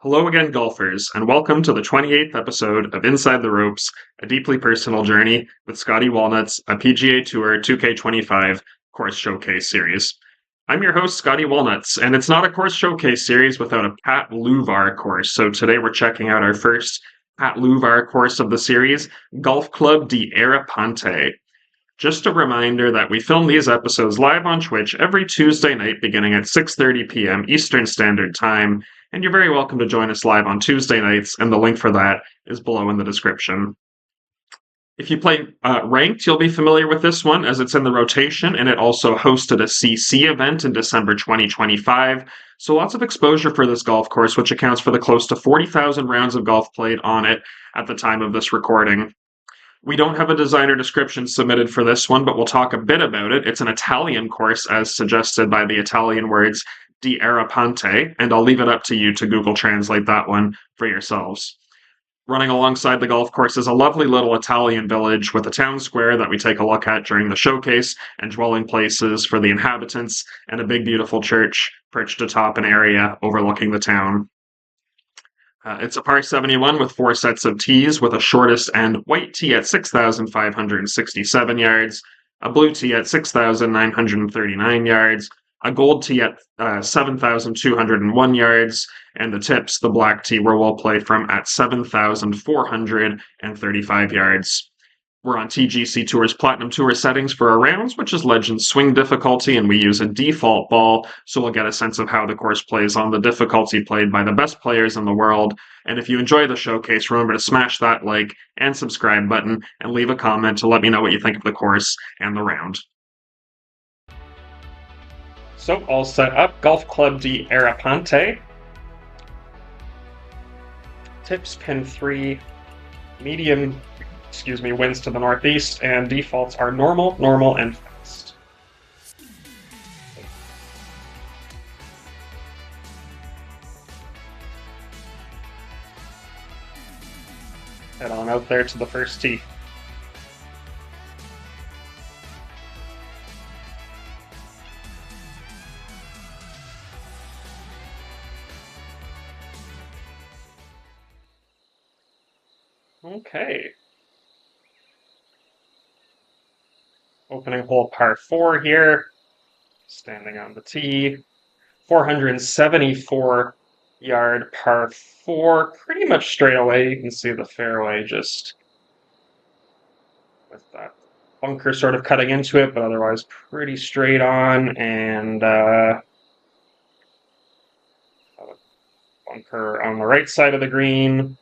Hello again, golfers, and welcome to the 28th episode of Inside the Ropes, a deeply personal journey with Scottie Walnuts, a PGA Tour 2K25 course showcase series. I'm your host, Scottie Walnuts, and it's not a course showcase series without a patlouvar course. So today we're checking out our first patlouvar course of the series, Golf Club de Arrapante. Just a reminder that we film these episodes live on Twitch every Tuesday night beginning at 6:30 p.m. Eastern Standard Time, and you're very welcome to join us live on Tuesday nights, and the link for that is below in the description. If you play Ranked, you'll be familiar with this one as it's in the rotation, and it also hosted a CC event in December 2025, so lots of exposure for this golf course, which accounts for the close to 40,000 rounds of golf played on it at the time of this recording. We don't have a designer description submitted for this one, but we'll talk a bit about it. It's an Italian course, as suggested by the Italian words di Arrapante, and I'll leave it up to you to Google Translate that one for yourselves. Running alongside the golf course is a lovely little Italian village with a town square that we take a look at during the showcase, and dwelling places for the inhabitants, and a big beautiful church perched atop an area overlooking the town. It's a par 71 with 4 sets of tees, with a shortest and white tee at 6,567 yards, a blue tee at 6,939 yards, a gold tee at 7,201 yards, and the tips, the black tee, where we'll play from at 7,435 yards. We're on TGC Tour's Platinum Tour settings for our rounds, which is Legend Swing difficulty, and we use a default ball, so we'll get a sense of how the course plays on the difficulty played by the best players in the world. And if you enjoy the showcase, remember to smash that like and subscribe button, and leave a comment to let me know what you think of the course and the round. So, all set up, Golf Club de Arrapante. Tips, pin 3, medium winds to the northeast, and defaults are normal, normal, and fast. Head on out there to the first tee. Okay. Opening hole par 4 here, standing on the tee, 474 yard par 4, pretty much straight away. You can see the fairway just with that bunker sort of cutting into it, but otherwise pretty straight on, and a bunker on the right side of the green,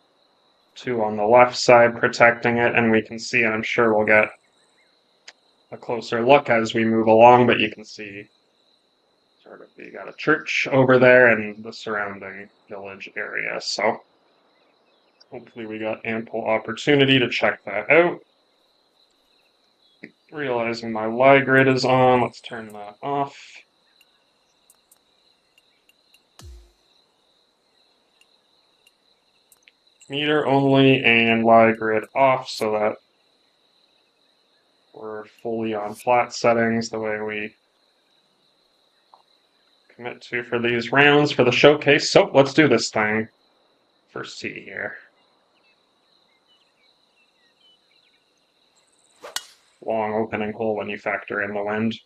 2 on the left side protecting it, and we can see, and I'm sure we'll get a closer look as we move along, but you can see sort of you got a church over there and the surrounding village area, so hopefully we got ample opportunity to check that out. Realizing my lie grid is on, let's turn that off. Meter only and lie grid off so that we're fully on flat settings the way we commit to for these rounds for the showcase. So let's do this thing. First tee here. Long opening hole when you factor in the wind.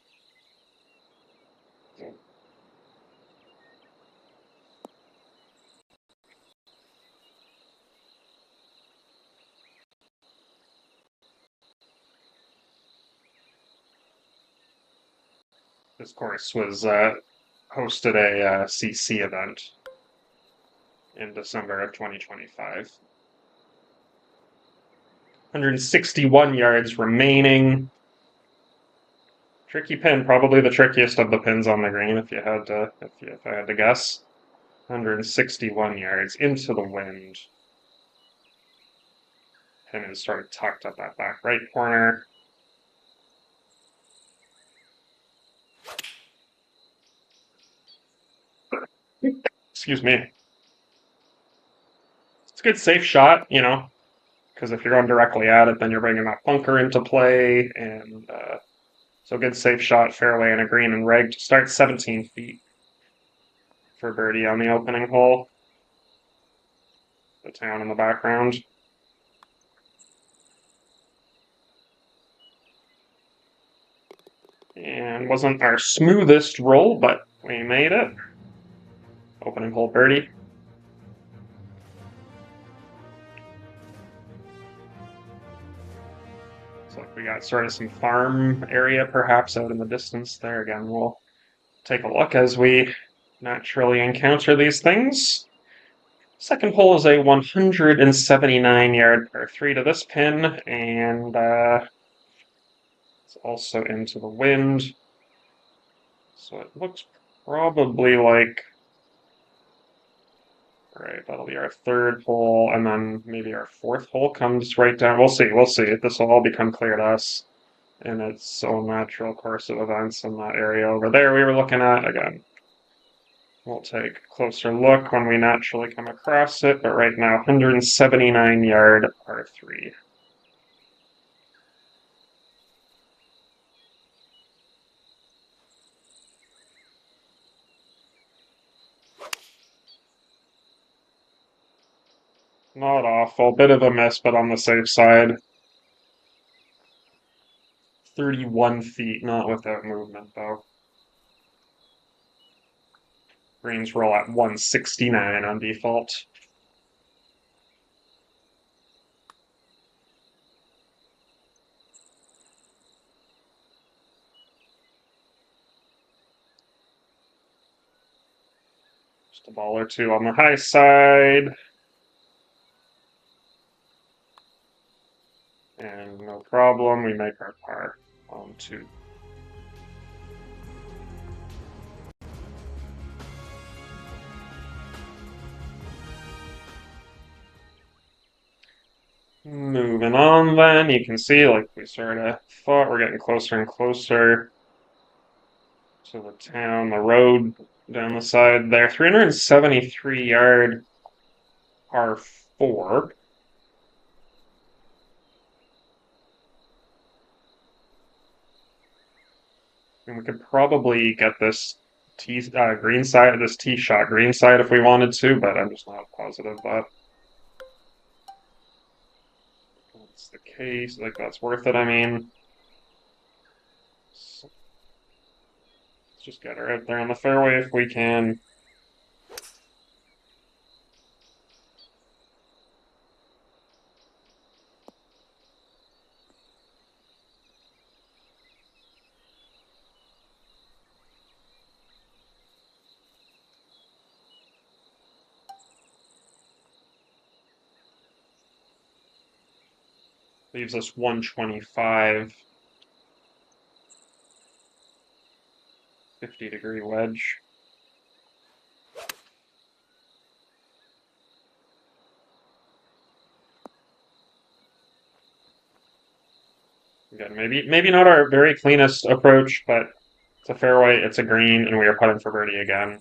This course was hosted a CC event in December of 2025. 161 yards remaining. Tricky pin, probably the trickiest of the pins on the green if I had to guess. 161 yards into the wind. Pin is sort of tucked at that back right corner. Excuse me. It's a good safe shot, you know, because if you're going directly at it, then you're bringing that bunker into play, and so good safe shot, fairway and a green and reg to start 17 feet for birdie on the opening hole. the town in the background. And wasn't our smoothest roll, but we made it. Opening hole birdie. Looks like we got sort of some farm area perhaps out in the distance there. Again, we'll take a look as we naturally encounter these things. Second hole is a 179-yard par 3 to this pin, and it's also into the wind. So it looks probably like, right, that'll be our third hole, and then maybe our fourth hole comes right down. We'll see. This will all become clear to us in its own natural course of events in that area over there we were looking at. Again, we'll take a closer look when we naturally come across it, but right now, 179-yard par 3. Not awful, bit of a miss, but on the safe side. 31 feet, not without movement, though. Greens roll at 169 on default. Just a ball or two on the high side. And no problem, we make our par on 2. Moving on then, you can see like we sort of thought we're getting closer and closer to the town, the road down the side there. 373-yard par 4. And we could probably get this green side, this tee shot green side if we wanted to, but I'm just not positive that that's the case. Like that's worth it. I mean, let's just get her out there on the fairway if we can. Leaves us 125. 50-degree wedge. Again, maybe not our very cleanest approach, but it's a fairway, it's a green, and we are putting for birdie again.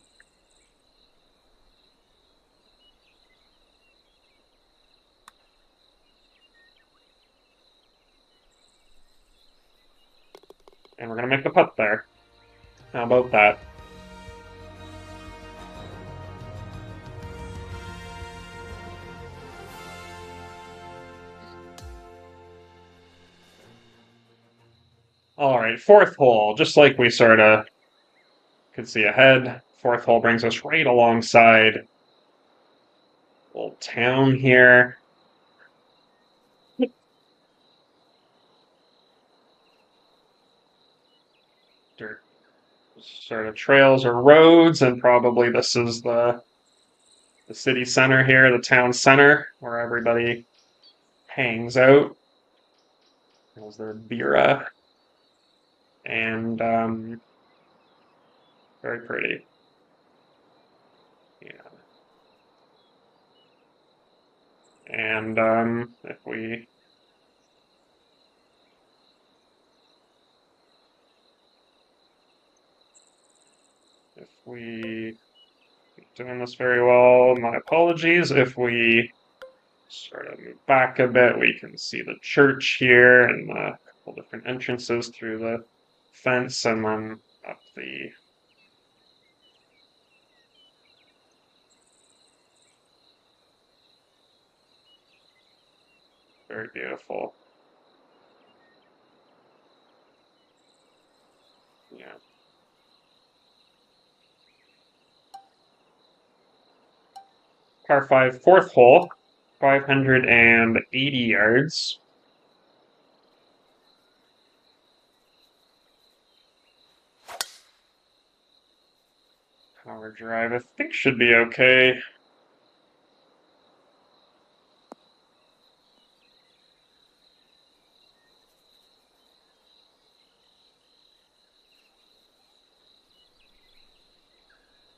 And we're going to make the putt there. How about that? All right, fourth hole, just like we sort of could see ahead. Fourth hole brings us right alongside little town here. Dirt sort of trails or roads, and probably this is the city center here, the town center, where everybody hangs out. There's their bira, and very pretty. Yeah. And if we doing this very well, my apologies. If we sort of move back a bit, we can see the church here and a couple different entrances through the fence and then up the Very beautiful. Yeah. Par 5, fourth hole, 580 yards. Power drive, I think should be okay.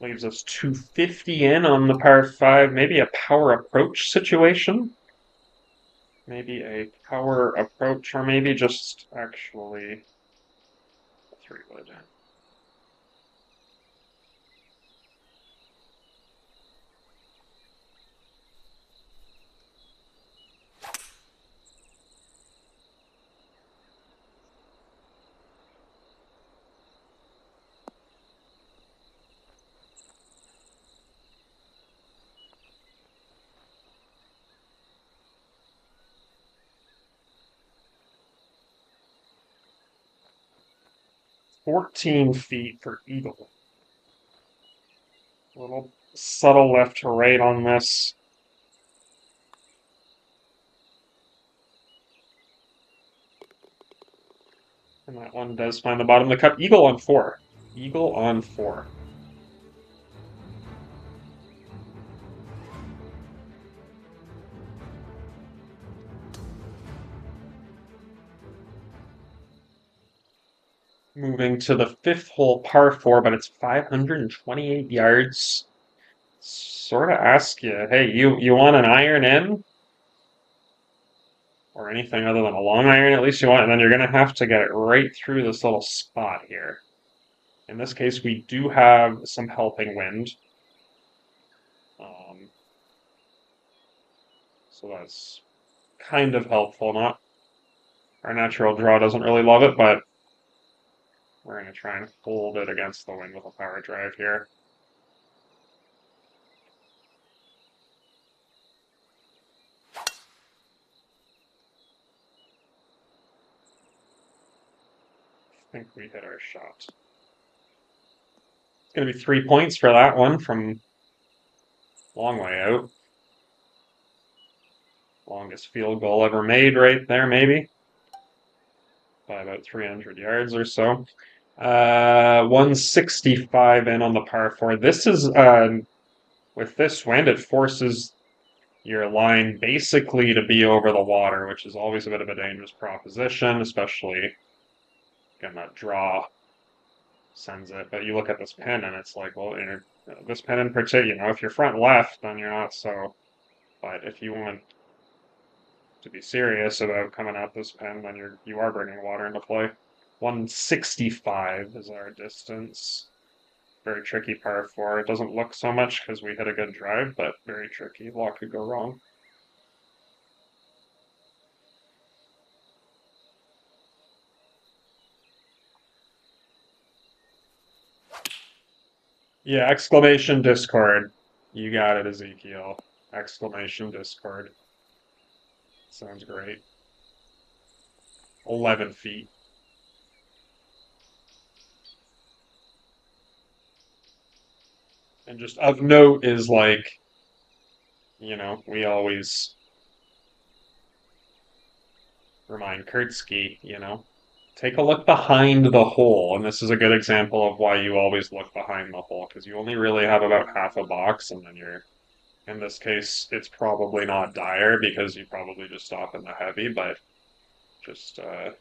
Leaves us 250 in on the par 5. Maybe a power approach situation. Maybe a power approach, or maybe just actually a 3-wood. 14 feet for eagle. A little subtle left to right on this. And that one does find the bottom of the cup. Eagle on 4. Eagle on 4. Moving to the 5th hole, par 4, but it's 528 yards. Sort of ask you, hey, you want an iron in? Or anything other than a long iron, at least you want, and then you're going to have to get it right through this little spot here. In this case, we do have some helping wind. So that's kind of helpful. Not our natural draw doesn't really love it, but we're going to try and hold it against the wind with a power drive here. I think we hit our shot. It's going to be 3 points for that one from long way out. Longest field goal ever made right there, maybe. By about 300 yards or so. 165 in on the par 4. This is, with this wind, it forces your line basically to be over the water, which is always a bit of a dangerous proposition, especially again that draw sends it. But you look at this pin and it's like, well, this pin in particular, if you're front left, then you're not so. But if you want to be serious about coming at this pin, then you are bringing water into play. 165 is our distance. Very tricky par 4. It doesn't look so much because we hit a good drive, but very tricky. A lot could go wrong. Yeah, exclamation Discord. You got it, Ezekiel. Exclamation Discord. Sounds great. 11 feet. And just of note is like, we always remind Kurtzky, take a look behind the hole. And this is a good example of why you always look behind the hole, because you only really have about half a box, and then in this case, it's probably not dire because you probably just stop in the heavy, but just, if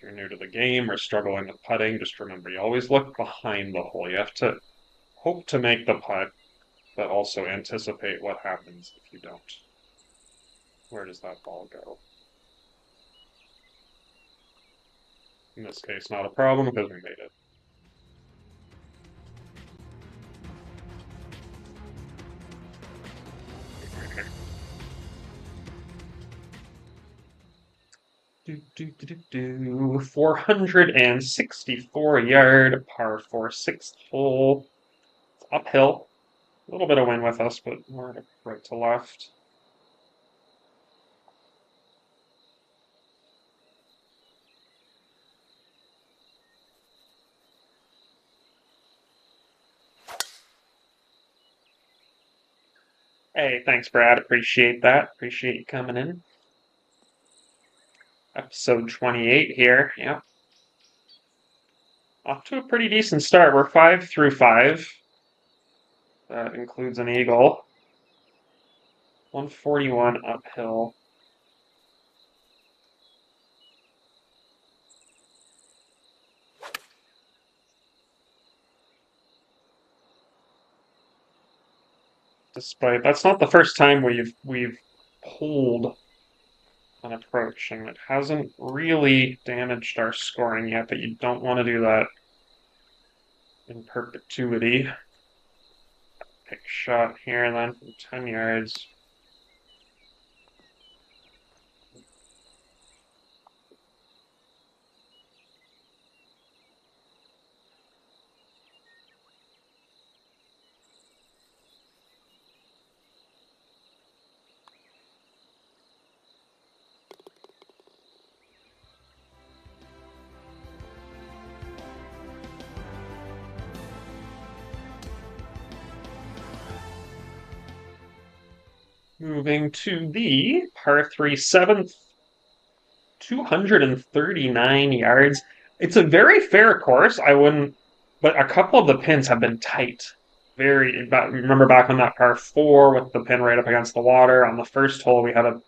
you're new to the game or struggling with putting, just remember you always look behind the hole. You have to hope to make the putt, but also anticipate what happens if you don't. Where does that ball go? In this case, not a problem because we made it. Do, do, do, do, do. 464 yard par 4 sixth hole. It's uphill. A little bit of wind with us, but more right to left. Hey, thanks, Brad. Appreciate that. Appreciate you coming in. Episode 28 here. Yep. Off to a pretty decent start. We're 5 through 5. That includes an eagle. 141 uphill. Despite that's not the first time we've pulled an approach, and it hasn't really damaged our scoring yet, but you don't want to do that in perpetuity. Pick shot here then from 10 yards. Moving to the par 3 seventh, 239 yards. It's a very fair course. I wouldn't, but a couple of the pins have been tight. Remember back on that par 4 with the pin right up against the water. On the first hole, we had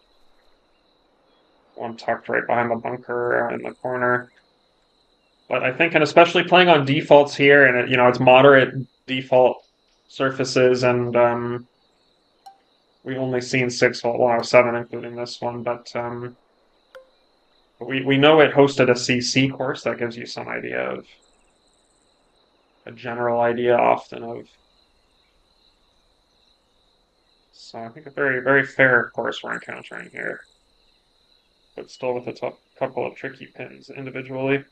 one tucked right behind the bunker in the corner. But I think, and especially playing on defaults here, and it's moderate default surfaces, and we've only seen 6 hole, well, 7 including this one, but we know it hosted a CC course. That gives you some idea of a general idea often of. So I think a very, very fair course we're encountering here, but still with a couple of tricky pins individually.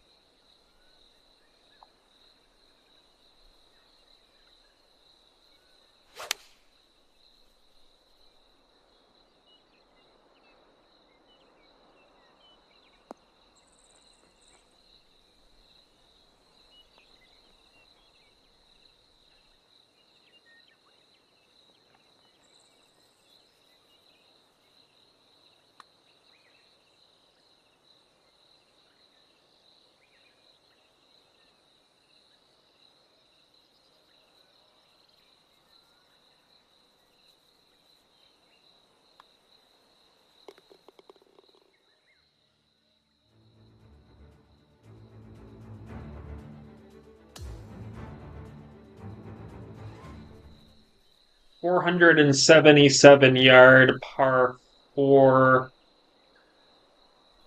477-yard par 4,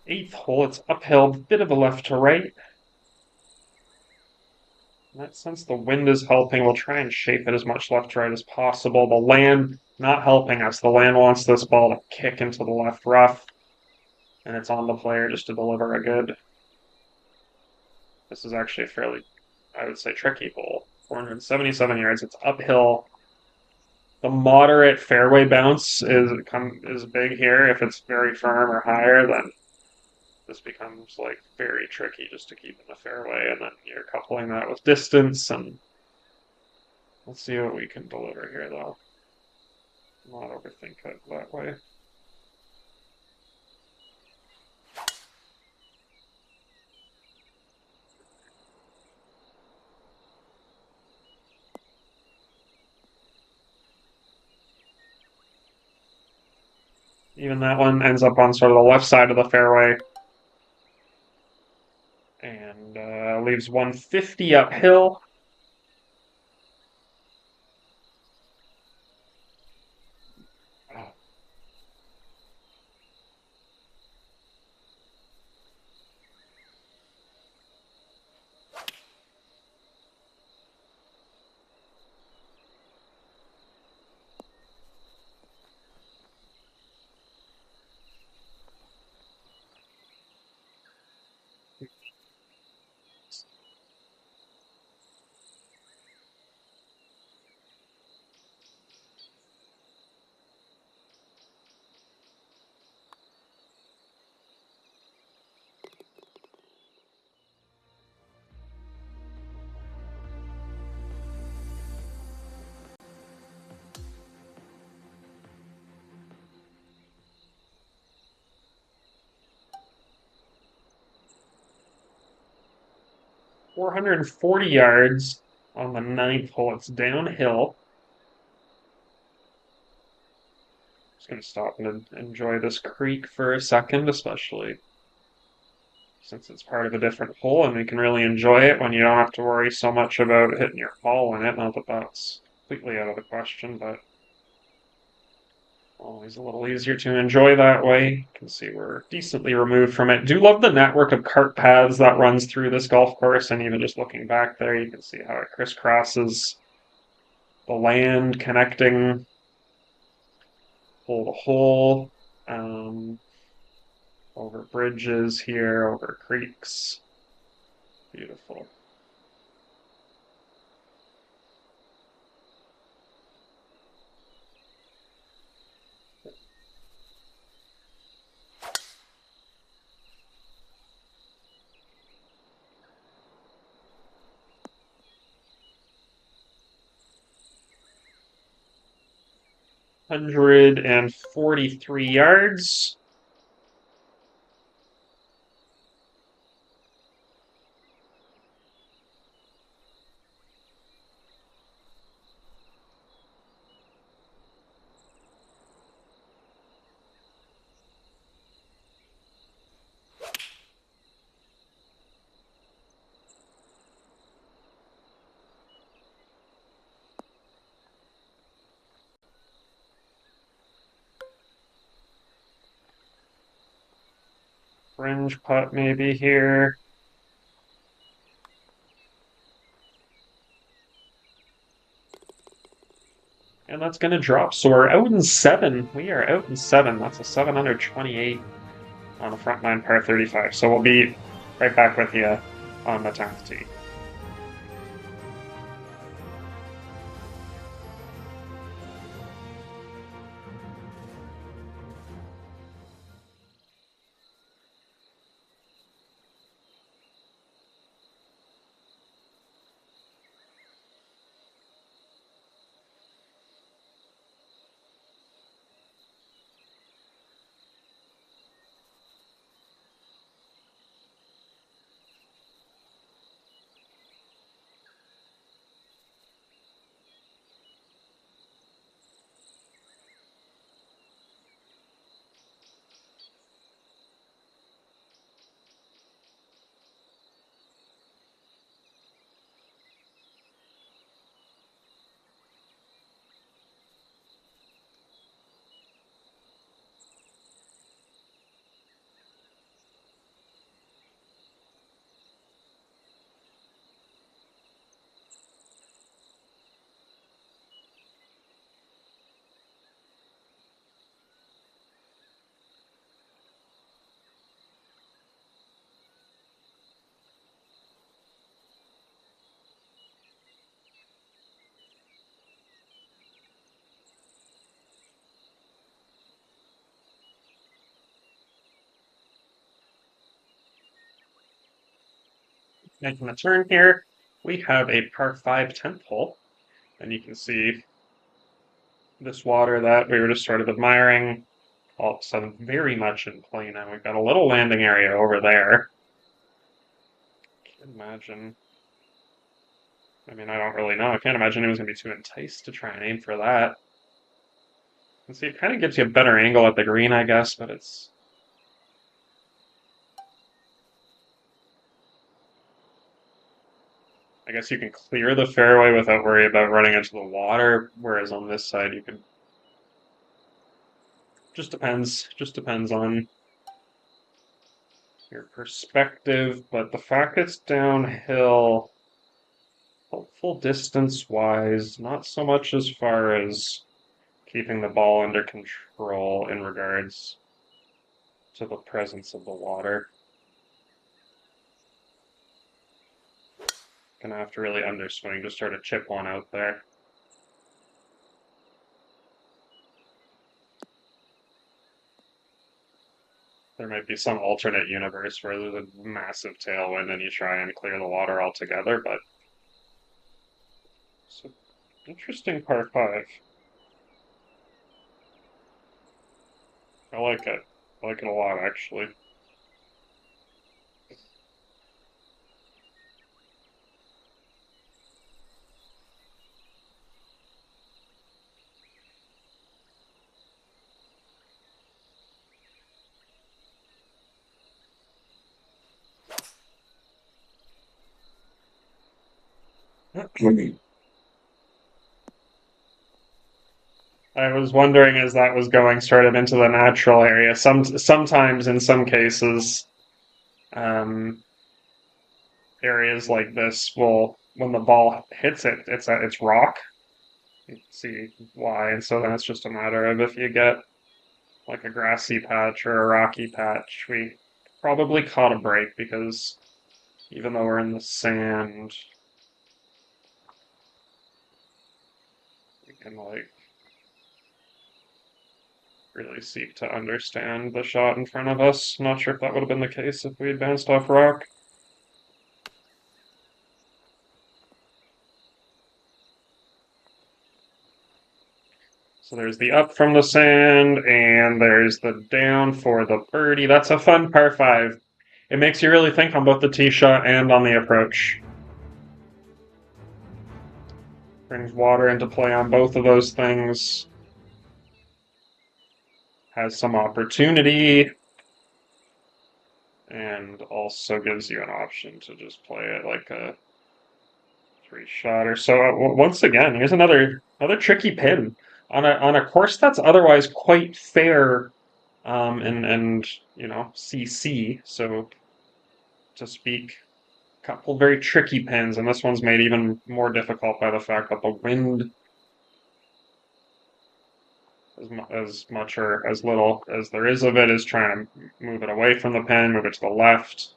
8th hole. It's uphill, bit of a left to right. In that sense, the wind is helping. We'll try and shape it as much left to right as possible. The land not helping us. The land wants this ball to kick into the left rough, and it's on the player just to deliver a good. This is actually a fairly, I would say, tricky hole. 477 yards. It's uphill. The moderate fairway bounce is big here. If it's very firm or higher, then this becomes like very tricky just to keep in the fairway, and then you're coupling that with distance, and let's see what we can deliver here though. Not overthink it that way. Even that one ends up on sort of the left side of the fairway, and leaves 150 uphill. 440 yards on the ninth hole. It's downhill. Just going to stop and enjoy this creek for a second, especially since it's part of a different hole, and you can really enjoy it when you don't have to worry so much about hitting your ball in it. Not that that's completely out of the question, but always a little easier to enjoy that way. You can see we're decently removed from it. Do love the network of cart paths that runs through this golf course, and even just looking back there, you can see how it crisscrosses the land, connecting hole to hole, over bridges here, over creeks. Beautiful. $143. Fringe putt maybe here. And that's going to drop. So we're out in seven. We are out in seven. That's a 728 on the front nine par 35. So we'll be right back with you on the 10th tee. Making a turn here, we have a par 5 10th hole. And you can see this water that we were just sort of admiring all of a sudden very much in play now. We've got a little landing area over there. Can't imagine. I mean, I don't really know. I can't imagine it was going to be too enticed to try and aim for that. And see, it kind of gives you a better angle at the green, I guess, but it's. I guess you can clear the fairway without worry about running into the water, whereas on this side you can. Just depends. Just depends on your perspective, but the fact it's downhill, helpful distance-wise, not so much as far as keeping the ball under control in regards to the presence of the water. Gonna have to really underswing to sort of chip one out there. There might be some alternate universe where there's a massive tailwind and you try and clear the water altogether, but it's an interesting par 5. I like it. I like it a lot, actually. I was wondering as that was going sort of into the natural area. Sometimes in some cases, um, areas like this will, when the ball hits it, it's rock. You can see why, and so then it's just a matter of if you get like a grassy patch or a rocky patch. We probably caught a break because even though we're in the sand, we can like really seek to understand the shot in front of us. Not sure if that would have been the case if we had bounced off rock. So there's the up from the sand, and there's the down for the birdie. That's a fun par 5. It makes you really think on both the tee shot and on the approach. Brings water into play on both of those things. Has some opportunity, and also gives you an option to just play it like a 3-shotter. So once again, here's another tricky pin on a course that's otherwise quite fair, and CC, so to speak. Couple very tricky pins, and this one's made even more difficult by the fact that the wind, as much or as little as there is of it, is trying to move it away from the pin, move it to the left.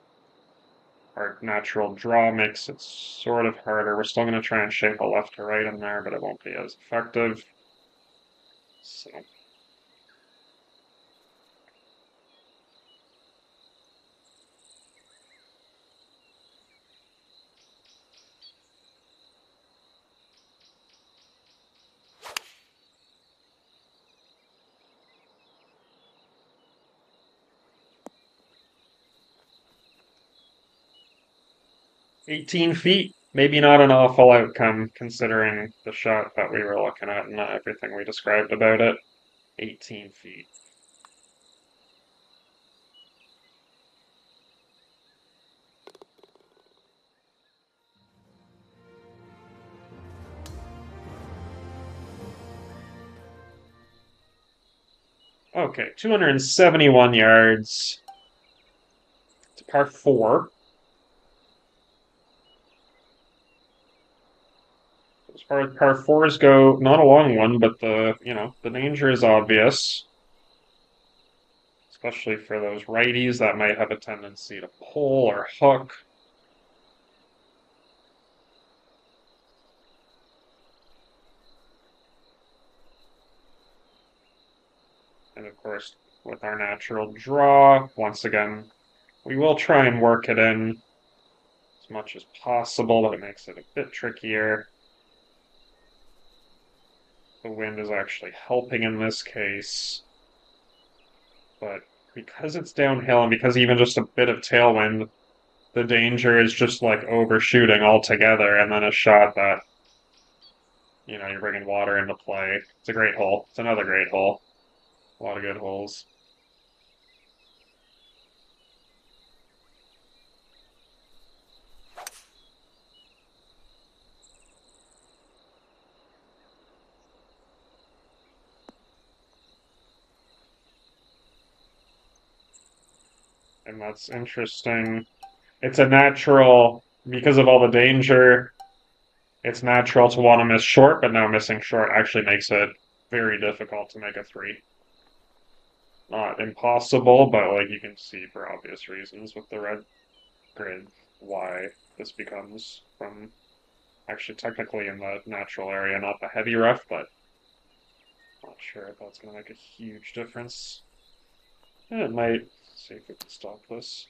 Our natural draw makes it sort of harder. We're still going to try and shape a left to right in there, but it won't be as effective. So 18 feet, maybe not an awful outcome considering the shot that we were looking at and everything we described about it. 18 feet. Okay, 271 yards. It's par 4. As far as par 4s go, not a long one, but the danger is obvious, especially for those righties that might have a tendency to pull or hook. And of course, with our natural draw, once again, we will try and work it in as much as possible, but it makes it a bit trickier. The wind is actually helping in this case, but because it's downhill and because even just a bit of tailwind, the danger is just like overshooting altogether, and then a shot that, you're bringing water into play. It's a great hole. It's another great hole. A lot of good holes. And that's interesting. It's a natural, because of all the danger, it's natural to want to miss short, but now missing short actually makes it very difficult to make a 3. Not impossible, but like you can see for obvious reasons with the red grid why this becomes from actually technically in the natural area, not the heavy rough, but not sure if that's going to make a huge difference. It might. Let's see if we can stop this.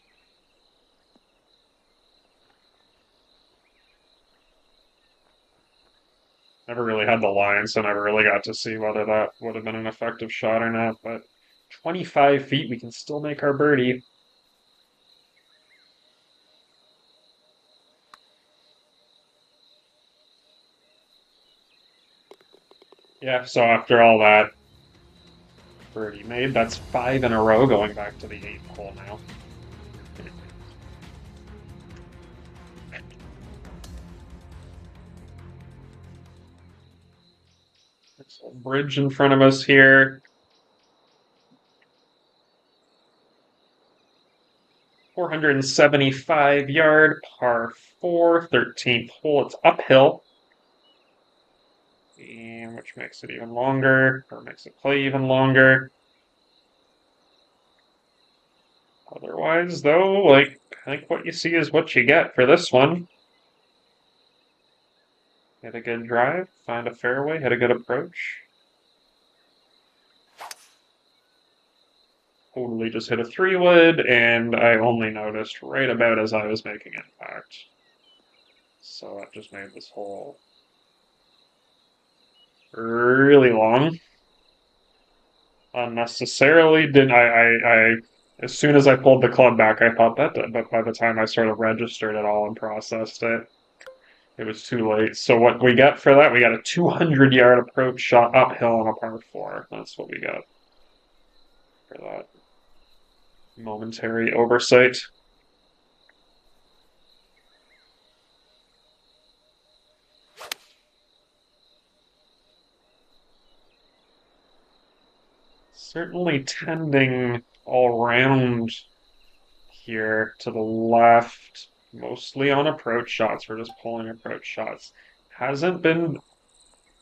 Never really had the line, so never really got to see whether that would have been an effective shot or not, but 25 feet, we can still make our birdie. Yeah, so after all that birdie made, that's 5 in a row going back to the 8th hole now. So bridge in front of us here. 475 yard, par 4, 13th hole. It's uphill, and which makes it even longer, or makes it play even longer. Otherwise, though, like, I think what you see is what you get for this one. Hit a good drive, find a fairway, hit a good approach. Totally just hit a 3-wood, and I only noticed right about as I was making impact. So that just made this hole really long. Unnecessarily didn't I as soon as I pulled the club back, I thought that, but by the time I sort of registered it all and processed it, it was too late. So what we got for that, we got a 200-yard approach shot uphill on a par 4. That's what we got for that momentary oversight. Certainly tending all round here to the left, mostly on approach shots. We're just pulling approach shots. Hasn't been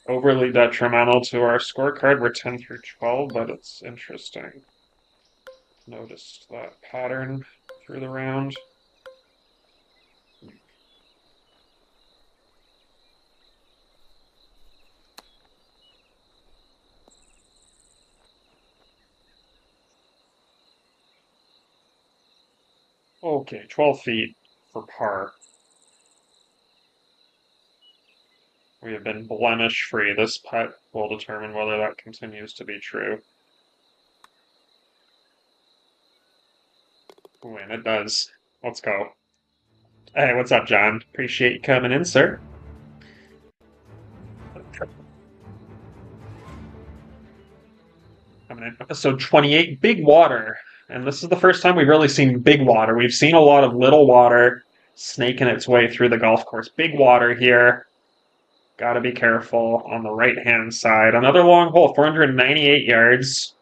overly detrimental to our scorecard. We're 10 through 12, but it's interesting. Noticed that pattern through the round. Okay, 12 feet for par. We have been blemish free. This putt will determine whether that continues to be true. Ooh, and it does. Let's go. Hey, what's up, John? Appreciate you coming in, sir. Coming in. Episode 28, Big Water. And this is the first time we've really seen big water. We've seen a lot of little water snaking its way through the golf course. Big water here. Got to be careful on the right-hand side. Another long hole, 498 yards.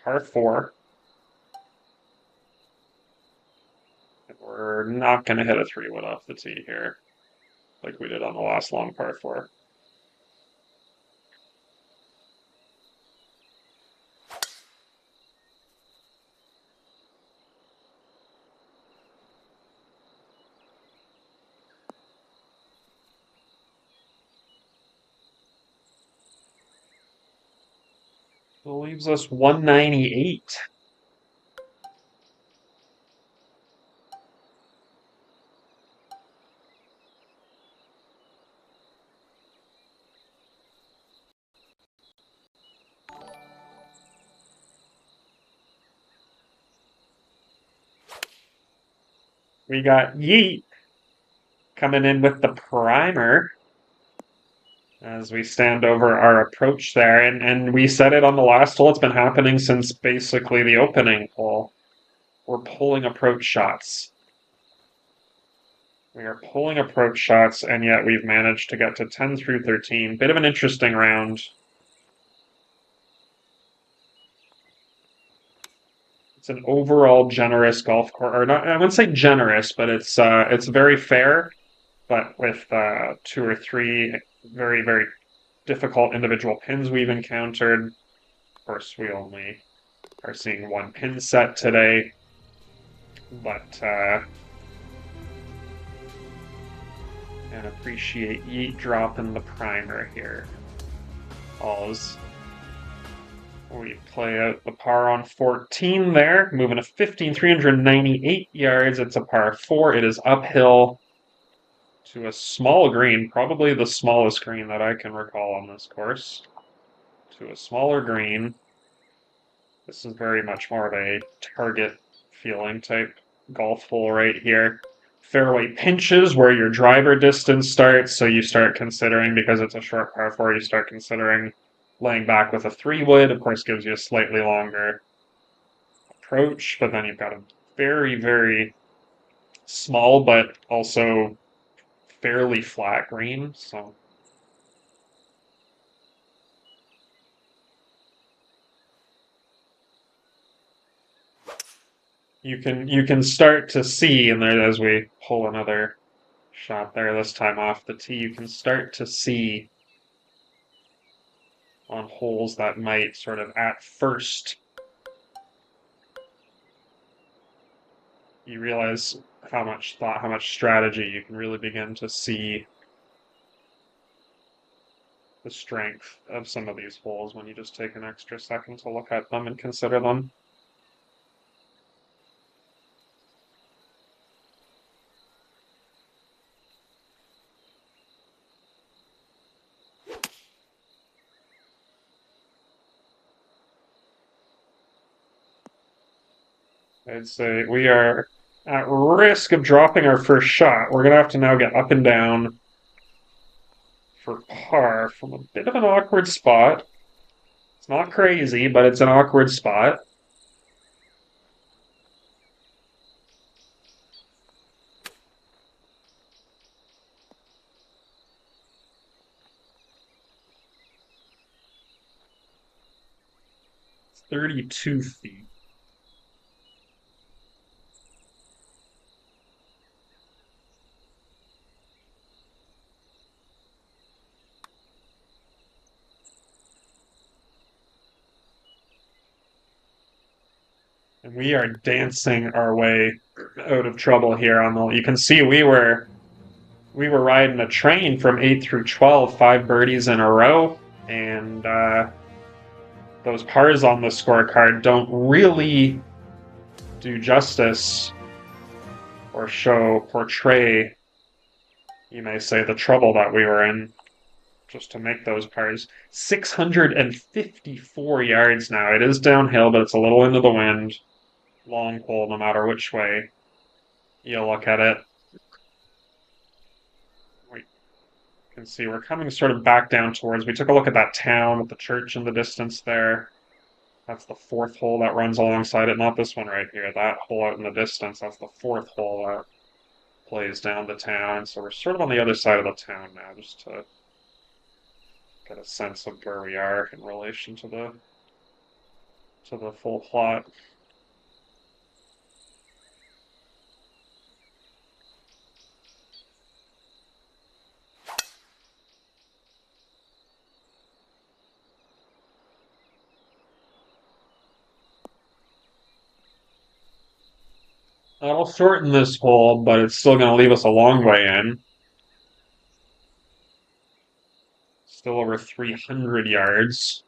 Par 4. We're not going to hit a 3-wood off the tee here like we did on the last long par 4. It leaves us 198. We got Yeet coming in with the primer as we stand over our approach there. And we said it on the last hole. It's been happening since basically the opening hole. We're pulling approach shots. We are pulling approach shots, and yet we've managed to get to 10 through 13. Bit of an interesting round. It's an overall generous golf course, or not, I wouldn't say generous, but it's very fair, but with 2 or 3 very, very difficult individual pins we've encountered. Of course, we only are seeing 1 pin set today, but and appreciate Yeet dropping the primer here. Alls we play out the par on 14 there, moving to 15, 398 yards. It's a par 4. It is uphill to a small green, probably the smallest green that I can recall on this course. To a smaller green. This is very much more of a target feeling type golf hole right here. Fairway pinches where your driver distance starts, so you start considering, because it's a short par 4, you start considering laying back with a 3-wood. Of course, gives you a slightly longer approach, but then you've got a very, very small but also fairly flat green. So you can start to see, and there as we pull another shot there, this time off the tee, you can start to see on holes that might sort of at first you realize how much thought, how much strategy you can really begin to see the strength of some of these holes when you just take an extra second to look at them and consider them. I'd say we are at risk of dropping our first shot. We're going to have to now get up and down for par from a bit of an awkward spot. It's not crazy, but it's an awkward spot. It's 32 feet. And we are dancing our way out of trouble here on the. You can see we were riding a train from 8 through 12, 5 birdies in a row, and those pars on the scorecard don't really do justice or portray, you may say, the trouble that we were in just to make those pars. 654 yards now. It is downhill, but it's a little into the wind. Long hole, no matter which way you look at it. We can see we're coming sort of back down towards. We took a look at that town with the church in the distance there. That's the fourth hole that runs alongside it, not this one right here. That hole out in the distance, that's the fourth hole that plays down the town. So we're sort of on the other side of the town now, just to get a sense of where we are in relation to the full plot. That'll shorten this hole, but it's still going to leave us a long way in. Still over 300 yards.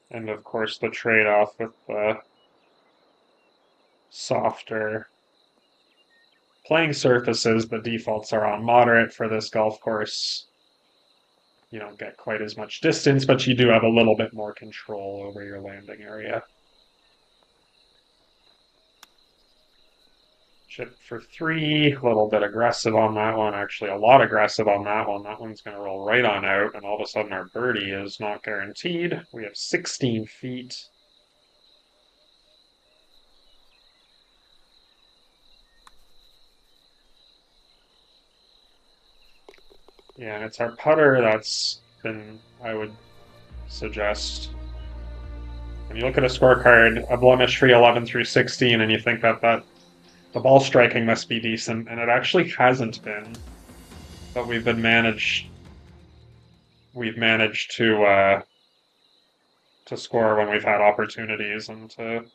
And of course, the trade-off with the softer playing surfaces, the defaults are on moderate for this golf course. You don't get quite as much distance, but you do have a little bit more control over your landing area. Chip for 3, a little bit aggressive on that one, actually a lot aggressive on that one. That one's going to roll right on out, and all of a sudden our birdie is not guaranteed. We have 16 feet. Yeah, and it's our putter that's been, I would suggest. When you look at a scorecard, a blemish-free 11 through 16, and you think that the ball striking must be decent, and it actually hasn't been. But we've managed to score when we've had opportunities and to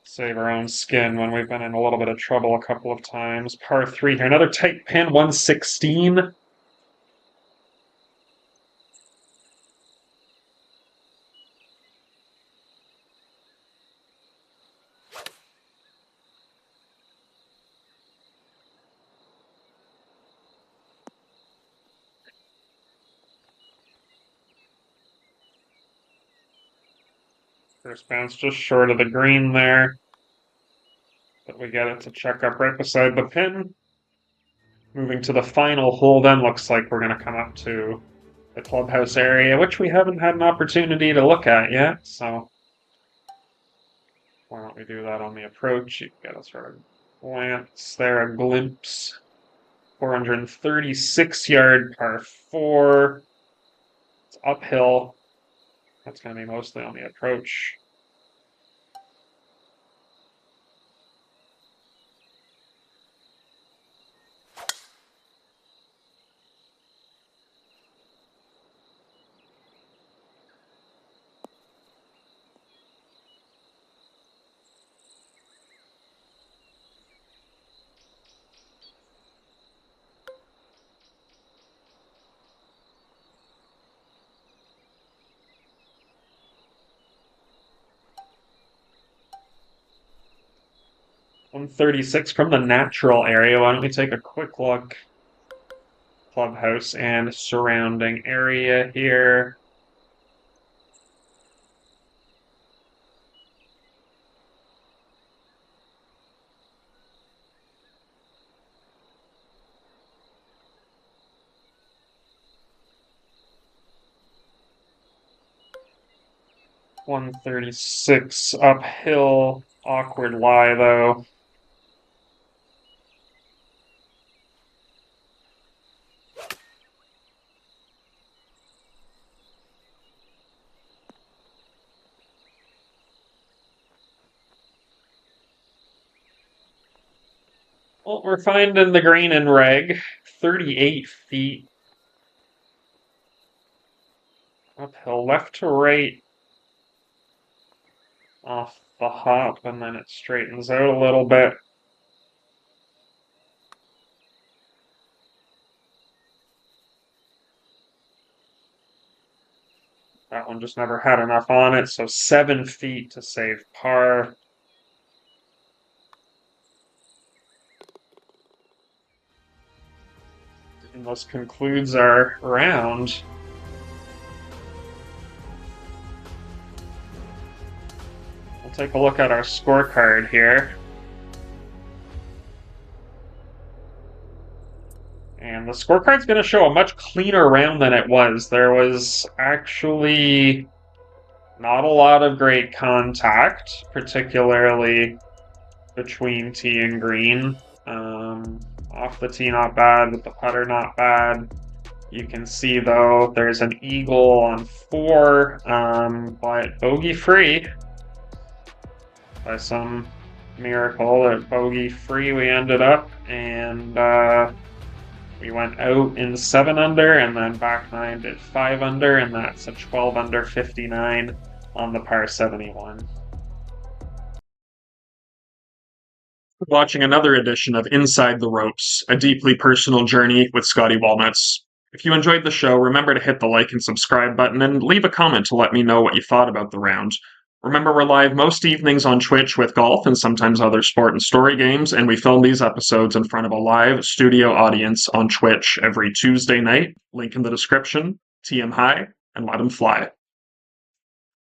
save our own skin when we've been in a little bit of trouble a couple of times. Par 3 here, another tight pin, 116. First bounce just short of the green there. But we get it to check up right beside the pin. Moving to the final hole then, looks like we're going to come up to the clubhouse area, which we haven't had an opportunity to look at yet. So why don't we do that on the approach? You get a sort of glance there, a glimpse. 436-yard par 4. It's uphill. That's going to be mostly on the approach. .136 from the natural area. Why don't we take a quick look? Clubhouse and surrounding area here. .136 uphill, awkward lie though. Well, we're finding the green and reg, 38 feet. Uphill, left to right off the hop, and then it straightens out a little bit. That one just never had enough on it, so 7 feet to save par. And this concludes our round. We'll take a look at our scorecard here. And the scorecard's going to show a much cleaner round than it was. There was actually not a lot of great contact, particularly between tee and green. Off the tee, not bad, with the putter, not bad. You can see, though, there's an eagle on 4, but bogey-free. By some miracle, at bogey-free we ended up, and we went out in 7 under, and then back 9 at 5 under, and that's a 12 under 59 on the par 71. Watching another edition of Inside the Ropes, a deeply personal journey with Scottie Walnuts. If you enjoyed the show, remember to hit the like and subscribe button and leave a comment to let me know what you thought about the round. Remember, we're live most evenings on Twitch with golf and sometimes other sport and story games, and we film these episodes in front of a live studio audience on Twitch every Tuesday night. Link in the description. Tee 'em high and let 'em fly.